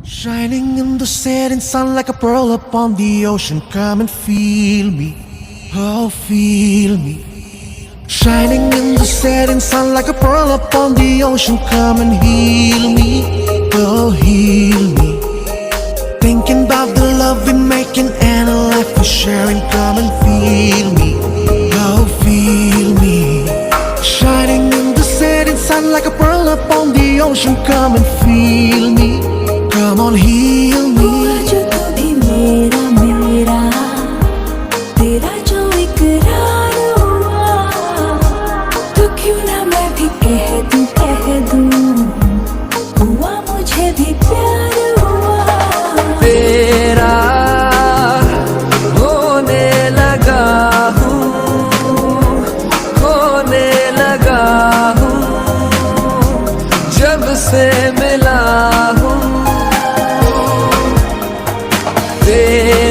Shining in the setting sun like a pearl upon the ocean. Come and feel me, oh feel me. Shining in the setting sun like a pearl upon the ocean. Come and heal me, oh heal me. Thinking about the love we're making and a life we're sharing. Come and feel me, oh feel me. Shining in the setting sun like a pearl upon the ocean. Come and feel me, come on heal me. हुआ जो कभी मेरा मेरा तेरा जो इकरार हुआ, तो क्यों ना मैं भी कह दूं हुआ मुझे भी प्यार हुआ। तेरा होने लगा हूँ, खोने लगा हूँ, जब से मिला हूँ तेरा।